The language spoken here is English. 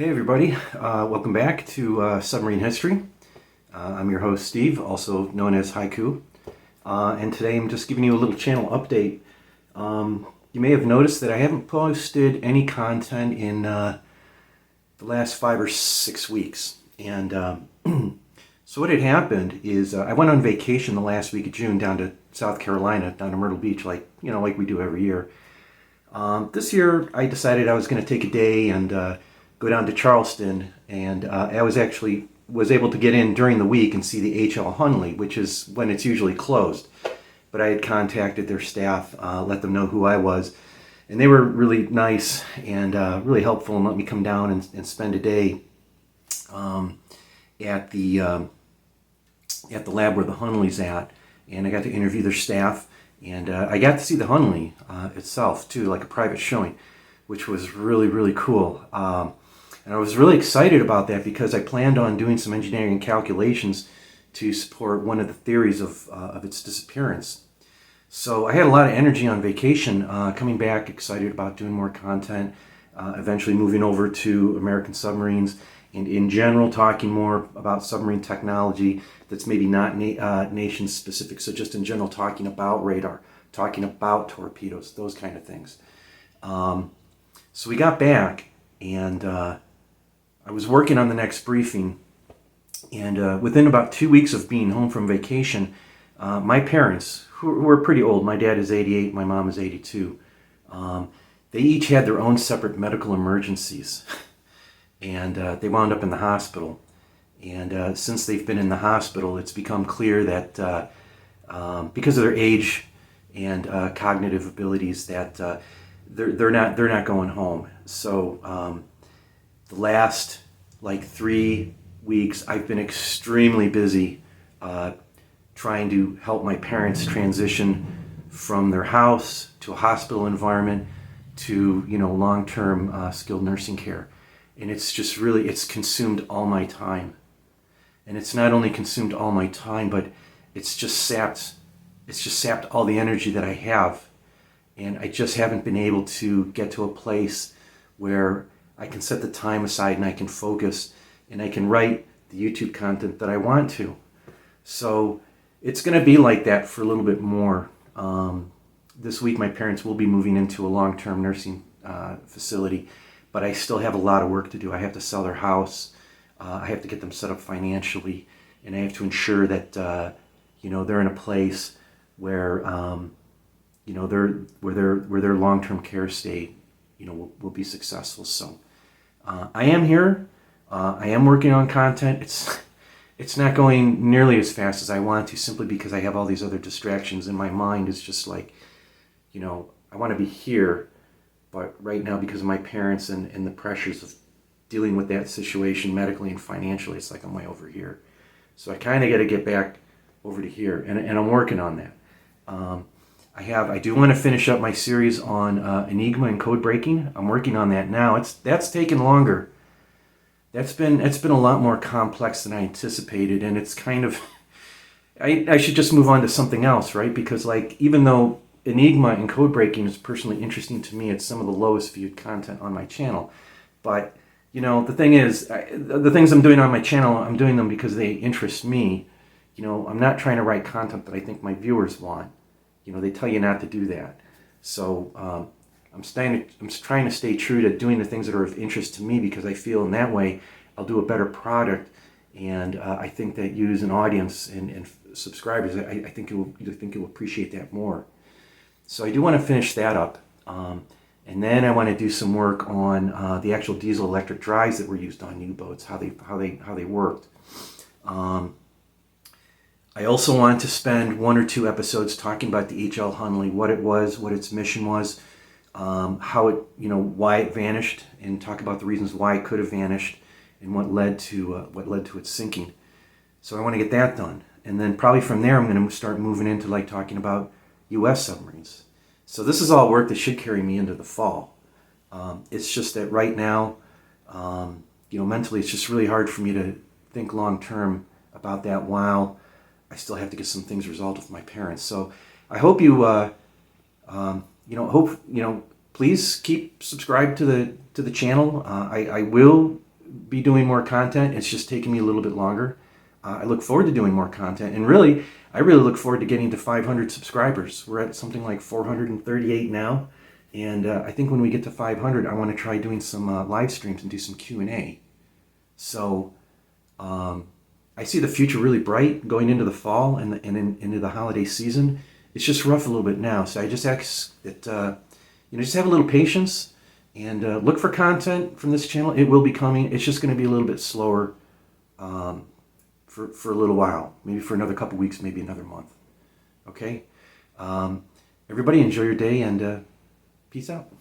Hey everybody, welcome back to Submarine History. I'm your host Steve, also known as Haiku, and today I'm just giving you a little channel update. You may have noticed that I haven't posted any content in the last 5 or 6 weeks, and so what had happened is I went on vacation the last week of June down to South Carolina, down to Myrtle Beach, like we do every year. This year I decided I was going to take a day and go down to Charleston, and I was able to get in during the week and see the H.L. Hunley, which is when it's usually closed. But I had contacted their staff, let them know who I was, and they were really nice and really helpful and let me come down and spend a day at the lab where the Hunley's at, and I got to interview their staff, and I got to see the Hunley itself too, like a private showing, which was really cool. And I was really excited about that because I planned on doing some engineering calculations to support one of the theories of its disappearance. So I had a lot of energy on vacation, coming back excited about doing more content, eventually moving over to American submarines, and in general talking more about submarine technology that's maybe not nation specific, so just in general talking about radar, talking about torpedoes, those kind of things. So we got back, and I was working on the next briefing, and within about 2 weeks of being home from vacation, my parents, who were pretty old, my dad is 88, my mom is 82, they each had their own separate medical emergencies, and they wound up in the hospital. And since they've been in the hospital, it's become clear that because of their age and cognitive abilities, that they're not going home. So the last 3 weeks, I've been extremely busy trying to help my parents transition from their house to a hospital environment to long-term skilled nursing care, and it's just it's consumed all my time. And it's not only consumed all my time, but it's just sapped all the energy that I have, and I just haven't been able to get to a place where I can set the time aside and I can focus and I can write the YouTube content that I want to. So it's going to be like that for a little bit more. This week my parents will be moving into a long-term nursing facility, but I still have a lot of work to do. I have to sell their house. I have to get them set up financially, and I have to ensure that they're in a place where their long-term care stay will be successful. So I am here. I am working on content. It's not going nearly as fast as I want to, simply because I have all these other distractions, and my mind is just I want to be here, but right now, because of my parents and the pressures of dealing with that situation medically and financially, it's like I'm way over here. So I kind of got to get back over to here, and I'm working on that. I do want to finish up my series on Enigma and code breaking. I'm working on that now. That's taken longer. It's been a lot more complex than I anticipated, and it's kind of I should just move on to something else, right? Because even though Enigma and code breaking is personally interesting to me, it's some of the lowest viewed content on my channel. But the thing is, the things I'm doing on my channel, I'm doing them because they interest me. I'm not trying to write content that I think my viewers want. They tell you not to do that. So I'm trying to stay true to doing the things that are of interest to me, because I feel in that way I'll do a better product, and I think that you as an audience and subscribers, I think you'll appreciate that more. So I do want to finish that up. And then I want to do some work on the actual diesel electric drives that were used on U-boats, how they worked. I also want to spend 1 or 2 episodes talking about the H.L. Hunley, what it was, what its mission was, how it, why it vanished, and talk about the reasons why it could have vanished and what led to its sinking. So I want to get that done, and then probably from there I'm going to start moving into talking about U.S. submarines. So this is all work that should carry me into the fall. It's just that right now, mentally, it's just really hard for me to think long term about that while I still have to get some things resolved with my parents. So I hope you, please keep subscribed to the channel. I will be doing more content. It's just taking me a little bit longer. I look forward to doing more content, and really, I really look forward to getting to 500 subscribers. We're at something like 438 now, and I think when we get to 500, I want to try doing some live streams and do some Q&A. So I see the future really bright going into the fall and into the holiday season. It's just rough a little bit now, so I just ask that just have a little patience and look for content from this channel. It will be coming. It's just going to be a little bit slower. For a little while, maybe for another couple weeks, maybe another month. Okay? Everybody enjoy your day, and peace out.